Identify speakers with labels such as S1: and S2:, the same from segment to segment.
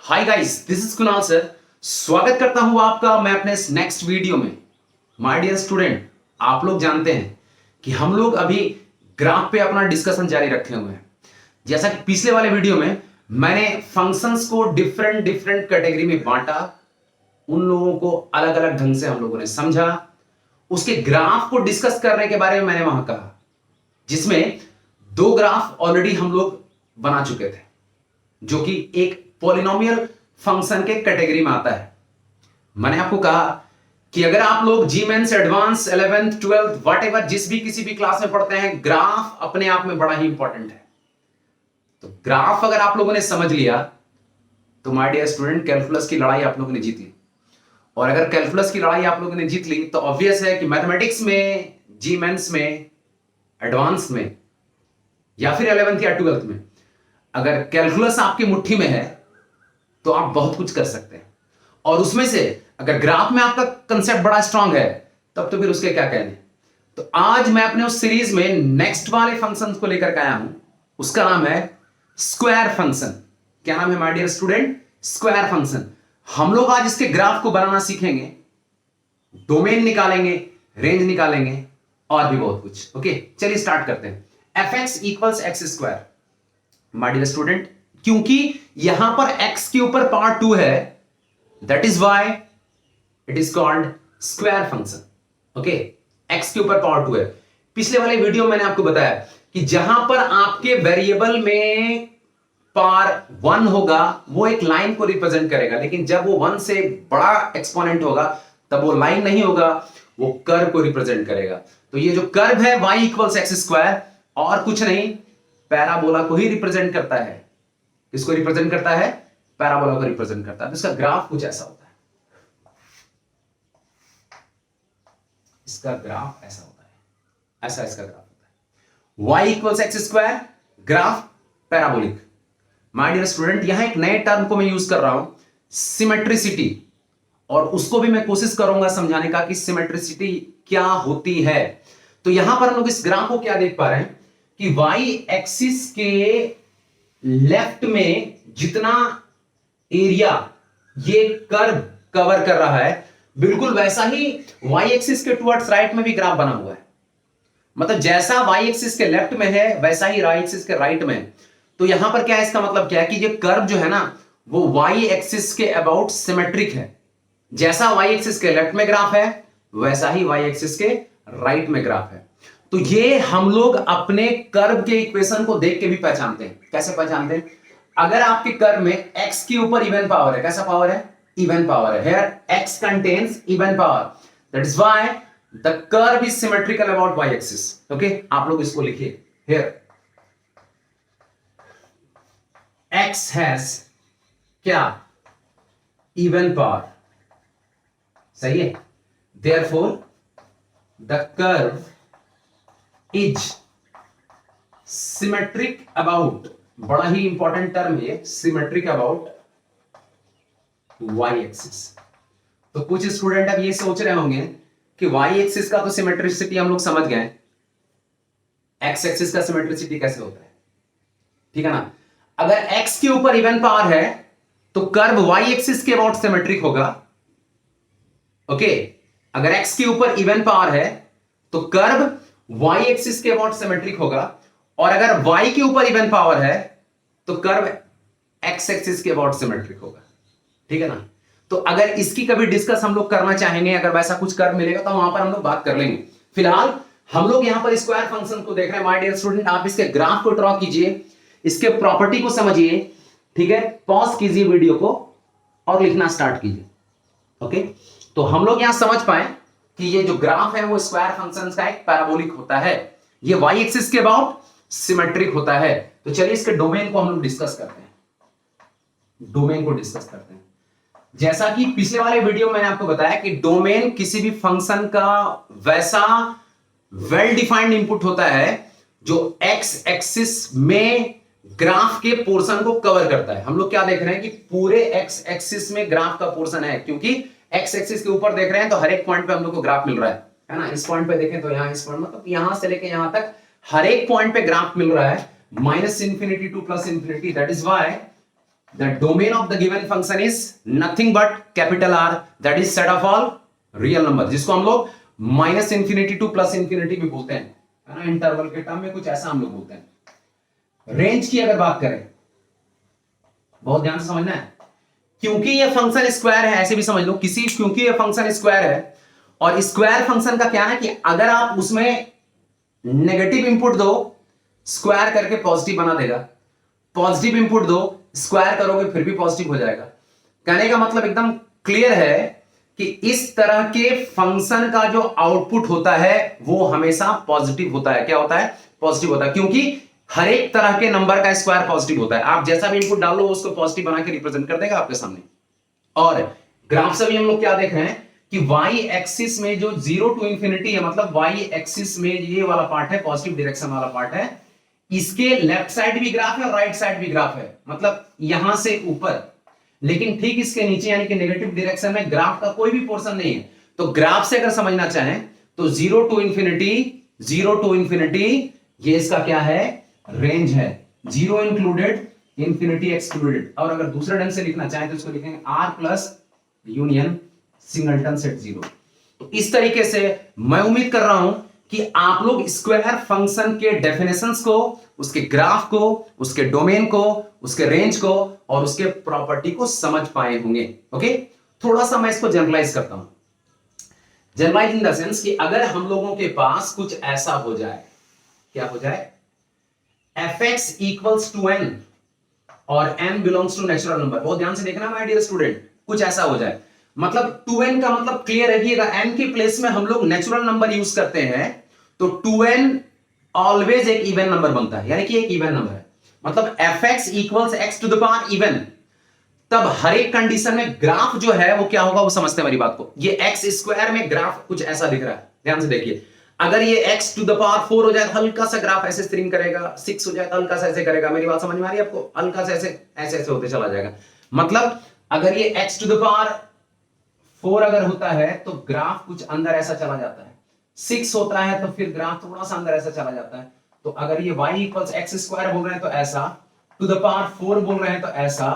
S1: Hi guys, this is Kunal sir. स्वागत करता हूं आपका मैं अपने इस नेक्स्ट वीडियो में। माय डियर स्टूडेंट, आप लोग जानते हैं कि हम लोग अभी ग्राफ पे अपना डिस्कशन जारी रखे हुए हैं। जैसा कि पिछले वाले वीडियो में मैंने फंक्शंस को डिफरेंट डिफरेंट कैटेगरी में बांटा, उन लोगों को अलग अलग ढंग से हम लोगों ने समझा, उसके ग्राफ को डिस्कस करने के बारे में मैंने वहां कहा, जिसमें दो ग्राफ ऑलरेडी हम लोग बना चुके थे, जो कि एक पॉलिनोमियल फंक्शन के कैटेगरी में आता है। मैंने आपको कहा कि अगर आप लोग जी mains advance 11th 12th whatever जिस भी किसी भी क्लास में पढ़ते हैं, ग्राफ अपने आप में बड़ा ही इंपॉर्टेंट है। तो ग्राफ अगर आप लोगों ने समझ लिया तो माय डियर स्टूडेंट, कैलकुलस की लड़ाई आप लोगों ने जीत ली। और अगर कैलकुलस की लड़ाई आप लोगों ने जीत ली तो ऑब्वियस है कि मैथमेटिक्स में, जी मेंस में, एडवांस में या फिर 11th या 12th में अगर कैलकुलस आपकी मुट्ठी में है तो आप बहुत कुछ कर सकते हैं। और उसमें से अगर ग्राफ में आपका कंसेप्ट बड़ा स्ट्रांग है तब तो फिर उसके क्या कहने। तो आज मैं अपने उस सीरीज में नेक्स्ट वाले फंक्शंस को लेकर आया हूं, उसका नाम है स्क्वायर फंक्शन। क्या नाम है my dear student? Square function. हम लोग आज इसके ग्राफ को बनाना सीखेंगे, डोमेन निकालेंगे, रेंज निकालेंगे और भी बहुत कुछ। ओके, चलिए स्टार्ट करते हैं। F X equals X square. My dear student, क्योंकि यहां पर x के ऊपर पावर 2 है, that is why it is called square function. Okay, x के ऊपर पावर 2 है। पिछले वाले वीडियो में मैंने आपको बताया कि जहां पर आपके वेरिएबल में पावर 1 होगा वो एक लाइन को रिप्रेजेंट करेगा, लेकिन जब वो 1 से बड़ा एक्सपोनेंट होगा तब वो लाइन नहीं होगा, वो कर्व को रिप्रेजेंट करेगा। तो ये जो कर्व है y इक्वल्स एक्स स्क्वायर और कुछ नहीं, पैराबोला को ही रिप्रेजेंट करता है। किसको रिप्रेजेंट करता है? पैराबोला को रिप्रेजेंट करता है। तो इसका ग्राफ कुछ ऐसा होता है, इसका ग्राफ ऐसा होता है, ऐसा इसका ग्राफ होता है। y equals X square, graph parabolic. My dear student, यहां एक नए टर्म को मैं यूज कर रहा हूं, सिमेट्रिसिटी, और उसको भी मैं कोशिश करूंगा समझाने का कि सिमेट्रिसिटी क्या होती है। तो यहां पर हम लोग इस ग्राफ को क्या देख पा रहे हैं कि y एक्सिस के लेफ्ट में जितना एरिया ये कर्व कवर कर रहा है, बिल्कुल वैसा ही y एक्सिस के टुवर्ड्स राइट में भी ग्राफ बना हुआ है। मतलब जैसा y एक्सिस के लेफ्ट में है वैसा ही y एक्सिस के राइट में है। तो यहां पर क्या है, इसका मतलब क्या है कि ये कर्व जो है ना वो y एक्सिस के अबाउट सिमेट्रिक है। जैसा y एक्सिस के लेफ्ट में ग्राफ है वैसा ही y एक्सिस के राइट में ग्राफ है। तो ये हम लोग अपने कर्व के इक्वेशन को देख के भी पहचानते हैं। कैसे पहचानते हैं? अगर आपके कर्व में x के ऊपर इवन पावर है, कैसा पावर है? इवन पावर है। Here x contains even power, that is why the curve is symmetrical about y axis. Okay, आप लोग इसको लिखिए। Here x has क्या? even power, सही है। Therefore the curve is symmetric about, बड़ा ही इंपॉर्टेंट टर्म है, सिमेट्रिक अबाउट y एक्सिस। तो कुछ स्टूडेंट अब ये सोच रहे होंगे कि y एक्सिस का तो सिमेट्रिसिटी हम लोग समझ गए, x एक्सिस का सिमेट्रिसिटी कैसे होता है? ठीक है ना। अगर x के ऊपर इवन पावर है तो कर्व y एक्सिस के अबाउट सिमेट्रिक होगा। ओके, अगर x के ऊपर इवन पावर है तो कर्व y एक्सिस के अबाउट सिमेट्रिक होगा, और अगर y के ऊपर इवन पावर है तो कर्व x एक्सिस के अबाउट सिमेट्रिक होगा। ठीक है ना। तो अगर इसकी कभी डिस्कस हम लोग करना चाहेंगे, अगर वैसा कुछ कर्व मिलेगा तो वहां पर हम लोग बात कर लेंगे। फिलहाल हम लोग यहां पर स्क्वायर फंक्शन को देख रहे हैं। माय डियर स्टूडेंट, आप इसके ग्राफ को ड्रॉ कीजिए, इसके प्रॉपर्टी को समझिए। ठीक है, पॉज कीजिए वीडियो को और लिखना स्टार्ट कीजिए। ओके, तो हम लोग यहां समझ पाए कि ये जो ग्राफ है वो स्क्वायर फंक्शंस का एक पैराबोलिक होता है, ये y एक्सिस के अबाउट सिमेट्रिक होता है। तो चलिए इसके डोमेन को हम लोग डिस्कस करते हैं, डोमेन को डिस्कस करते हैं। जैसा कि पिछले वाले वीडियो में मैंने आपको बताया कि डोमेन किसी भी फंक्शन का वैसा वेल डिफाइंड इनपुट होता है जो x एक्सिस में ग्राफ के पोर्शन को कवर करता है। हम लोग क्या देख रहे हैं कि पूरे x एक्सिस में ग्राफ का पोर्शन है, क्योंकि x एक्सिस के ऊपर देख रहे हैं तो हर एक पॉइंट पे हम लोग को ग्राफ मिल रहा है ना। इस पॉइंट पे देखें तो यहां इस पॉइंट, मतलब यहां से लेके यहां तक हर एक पॉइंट पे ग्राफ मिल रहा है, -∞ to +∞। That is why the domain of the given function is nothing but capital R, that is set of all real number, जिसको हम लोग minus infinity two plus infinity भी बोलते हैं, है ना, इंटरवल के टर्म में कुछ ऐसा हम लोग बोलते हैं। रेंज की अगर बात करें, बहुत ध्यान से समझना है, क्योंकि ये फंक्शन स्क्वायर है, ऐसे भी समझ लो, क्योंकि ये फंक्शन स्क्वायर है, और स्क्वायर फंक्शन का क्या है कि अगर आप उसमें नेगेटिव इंपुट दो, स्क्वायर करके पॉजिटिव बना देगा, पॉजिटिव इंपुट दो, स्क्वायर करोगे फिर भी पॉजिटिव हो जाएगा। कहने का मतलब एकदम क्लियर है कि इस तरह के फंक्शन का जो आउटपुट होता है वो हमेशा पॉजिटिव होता है। क्या होता है? पॉजिटिव होता है, क्योंकि हर एक तरह के नंबर का स्क्वायर पॉजिटिव होता है। आप जैसा भी इनपुट डाल लो उसको पॉजिटिव बना के रिप्रेजेंट कर देगा आपके सामने। और ग्राफ से भी हम लोग क्या देख रहे हैं कि वाई एक्सिस में जो 0 टू इंफिनिटी है, मतलब वाई एक्सिस में ये वाला पार्ट है, पॉजिटिव डायरेक्शन वाला पार्ट है, इसके लेफ्ट साइड भी ग्राफ है और राइट साइड भी ग्राफ है, मतलब यहां से ऊपर, लेकिन ठीक इसके नीचे यानी कि नेगेटिव डायरेक्शन में ग्राफ का कोई भी पोर्शन नहीं है। तो ग्राफ से अगर समझना चाहें तो 0 टू इंफिनिटी ये इसका क्या है? रेंज है, 0 इंक्लूडेड, इंफिनिटी एक्सक्लूडेड। और अगर दूसरे ढंग से लिखना चाहें तो इसको लिखेंगे R plus union singleton set 0। तो इस तरीके से मैं उम्मीद कर रहा हूं कि आप लोग स्क्वायर फंक्शन के डेफिनेशंस को, उसके ग्राफ को, उसके डोमेन को, उसके रेंज को और उसके प्रॉपर्टी को समझ पाए होंगे। ओके, थोड़ा सा मैं इसको जनरलाइज करता हूं। जनरलाइज इन द सेंस कि अगर हम लोगों के पास कुछ ऐसा हो जाए, क्या हो जाए? fx इक्वल्स टू n और n belongs to natural number. बहुत ध्यान से देखना माय डियर स्टूडेंट, कुछ ऐसा हो जाए, मतलब 2n का मतलब क्लियर है कि अगर n के प्लेस में हम लोग नेचुरल नंबर यूज करते हैं तो 2n ऑलवेज एक इवन नंबर बनता है, यानी कि एक इवन नंबर है। मतलब fx equals x to the power even, तब हर एक कंडीशन में ग्राफ जो है वो क्या होगा, वो समझते हैं मेरी बात को। ये x स्क्वायर में ग्राफ कुछ ऐसा दिख रहा है, ध्यान से देखिए। अगर ये x टू द पावर 4 हो जाए तो हल्का सा ग्राफ ऐसे स्ट्रिंग करेगा, 6 हो जाए तो हल्का सा ऐसे करेगा। मेरी बात समझ में आ रही है आपको? हल्का सा ऐसे ऐसे ऐसे होते चला जाएगा। मतलब अगर ये x टू द पावर 4 अगर होता है तो ग्राफ कुछ अंदर ऐसा चला जाता है, 6 होता है तो फिर ग्राफ थोड़ा सा अंदर ऐसा चला जाता है। तो अगर ये y इक्वल्स एक्स स्क्वायर बोल रहे हैं तो ऐसा, टू द पावर 4 बोल रहे हैं तो ऐसा,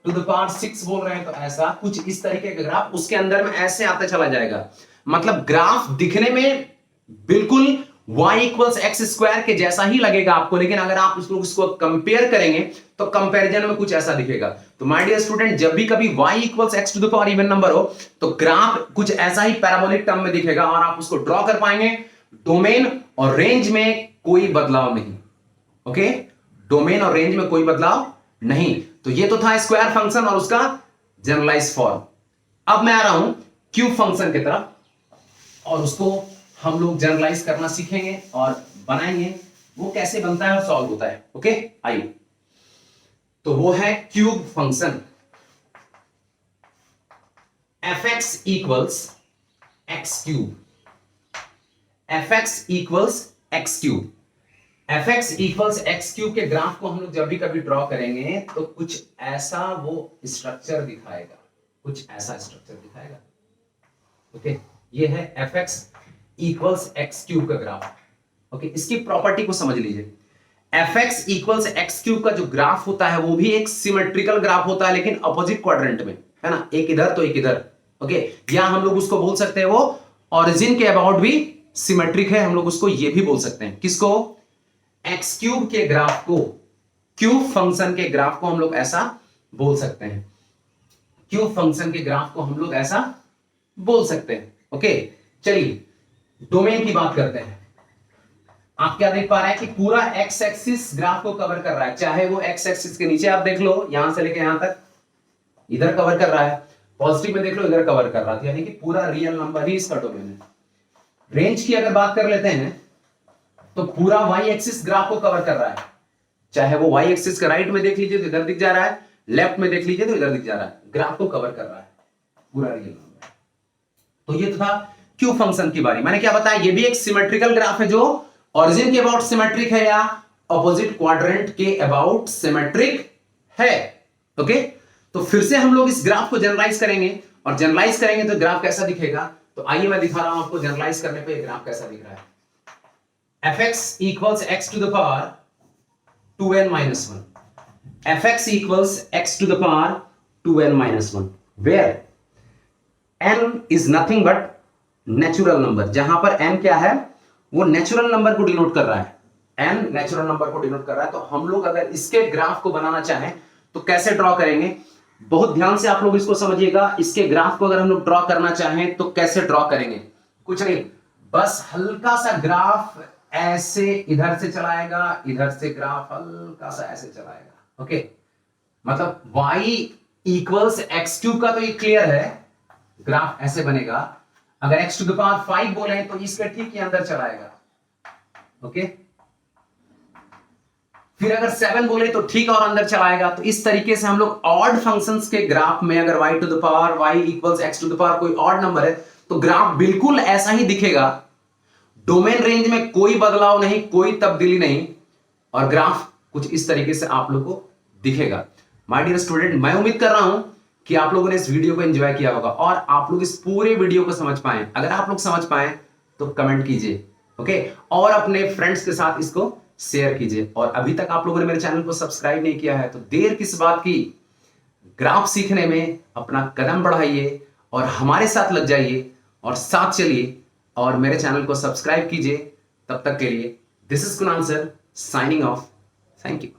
S1: टू द पावर 6 बोल रहे हैं तो ऐसा, कुछ इस तरीके का ग्राफ उसके अंदर में ऐसे आते चला जाएगा। मतलब ग्राफ दिखने में बिल्कुल y इक्वल्स एक्स स्क्वायर के जैसा ही लगेगा आपको, लेकिन अगर आप उसको कंपेयर करेंगे तो कंपैरिजन में कुछ ऐसा दिखेगा। तो माय डियर स्टूडेंट, जब भी कभी y equals X to the power even number हो तो ग्राफ कुछ ऐसा ही पैराबोलिक टर्म में दिखेगा और आप उसको ड्रॉ कर पाएंगे। डोमेन और रेंज में कोई बदलाव नहीं। ओके, डोमेन और रेंज में कोई बदलाव नहीं। तो ये तो था स्क्वायर फंक्शन और उसका जनरलाइज फॉर्म। अब मैं आ रहा हूं क्यूब फंक्शन की तरफ और उसको हम लोग जनरलाइज करना सीखेंगे और बनाएंगे, वो कैसे बनता है और सॉल्व होता है। ओके, आइए। तो वो है cube function. fx equals x cube, fx equals x cube. fx equals x cube के ग्राफ को हम लोग जब भी कभी ड्रॉ करेंगे तो कुछ ऐसा वो स्ट्रक्चर दिखाएगा, कुछ ऐसा स्ट्रक्चर दिखाएगा। ओके, ये है fx इक्वल्स एक्स क्यूब का ग्राफ। ओके, इसकी प्रॉपर्टी को समझ लीजिए। fx इक्वल्स एक्स क्यूब का जो ग्राफ होता है वो भी एक सिमेट्रिकल ग्राफ होता है, लेकिन अपोजिट क्वाड्रेंट में, है ना, एक इधर तो एक इधर। ओके, या हम लोग उसको बोल सकते हैं वो ओरिजिन के अबाउट भी सिमेट्रिक है, हम लोग उसको ये भी बोल सकते हैं। किसको? एक्स क्यूब के ग्राफ को, क्यूब फंक्शन के ग्राफ को हम लोग ऐसा बोल सकते हैं। क्यूब फंक्शन के ग्राफ को हम लोग ऐसा बोल सकते हैं। ओके, चलिए डोमेन की बात करते हैं। आप क्या देख पा रहे हैं कि पूरा एक्स एक्सिस ग्राफ को कवर कर रहा है, चाहे वो एक्स एक्सिस के नीचे आप देख लो, यहां से लेके यहां तक इधर कवर कर रहा है, पॉजिटिव में देख लो इधर कवर कर रहा था, यानी कि पूरा रियल नंबर ही इसका डोमेन है। रेंज की अगर बात कर लेते हैं तो पूरा वाई एक्सिस ग्राफ को कवर कर रहा है, चाहे वो वाई एक्सिस का राइट में देख लीजिए तो इधर दिख जा रहा है, लेफ्ट में देख लीजिए तो इधर दिख जा रहा है, ग्राफ को कवर कर रहा है पूरा रियल नंबर। तो ये तो था क्यूब फंक्शन की बारी। मैंने क्या बताया, ये भी एक सिमेट्रिकल ग्राफ है जो ओरिजिन के अबाउट सिमेट्रिक है या अपोजिट क्वाड्रेंट के अबाउट सिमेट्रिक है। ओके, तो फिर से हम लोग इस ग्राफ को जनरलाइज करेंगे और जनरलाइज करेंगे तो ग्राफ कैसा दिखेगा, तो आइए मैं दिखा रहा हूं आपको जनरलाइज करने पे ग्राफ कैसा दिख रहा है। fx equals x to the power 2n minus 1, fx equals x to the power 2n minus 1 where n is nothing but natural number, जहां पर n क्या है वो नेचुरल नंबर को डिनोट कर रहा है, n नेचुरल नंबर को डिनोट कर रहा है। तो हम लोग अगर इसके ग्राफ को बनाना चाहें तो कैसे ड्रॉ करेंगे, बहुत ध्यान से आप लोग इसको समझिएगा। इसके ग्राफ को अगर हम लोग ड्रॉ करना चाहें तो कैसे ड्रॉ करेंगे, कुछ नहीं, बस हल्का सा ग्राफ ऐसे इधर से चलाएगा, इधर से ग्राफ हल्का सा ऐसे चलाएगा। ओके, मतलब y इक्वल्स एक्स क्यूब का तो ये क्लियर है, ग्राफ ऐसे बनेगा। अगर x टू द पावर 5 बोले तो इसके ठीक ही अंदर चलाएगा। ओके, फिर अगर 7 बोले तो ठीक और अंदर चलाएगा। तो इस तरीके से हम लोग ऑड फंक्शंस के ग्राफ में अगर y to the power y equals x to the power कोई ऑड नंबर है तो ग्राफ बिल्कुल ऐसा ही दिखेगा, डोमेन रेंज में कोई बदलाव नहीं, कोई तब्दीली नहीं, और ग्राफ कुछ इस तरीके से आप लोग को दिखेगा। माय डियर स्टूडेंट, मैं उम्मीद कर रहा हूं कि आप लोगों ने इस वीडियो को एंजॉय किया होगा और आप लोग इस पूरे वीडियो को समझ पाए। अगर आप लोग समझ पाए तो कमेंट कीजिए, ओके, और अपने फ्रेंड्स के साथ इसको शेयर कीजिए। और अभी तक आप लोगों ने मेरे चैनल को सब्सक्राइब नहीं किया है तो देर किस बात की, ग्राफ सीखने में अपना कदम बढ़ाइए और हमारे साथ लग जाइए और साथ चलिए और मेरे चैनल को सब्सक्राइब कीजिए। तब तक के लिए this is Kunal sir signing off. Thank you.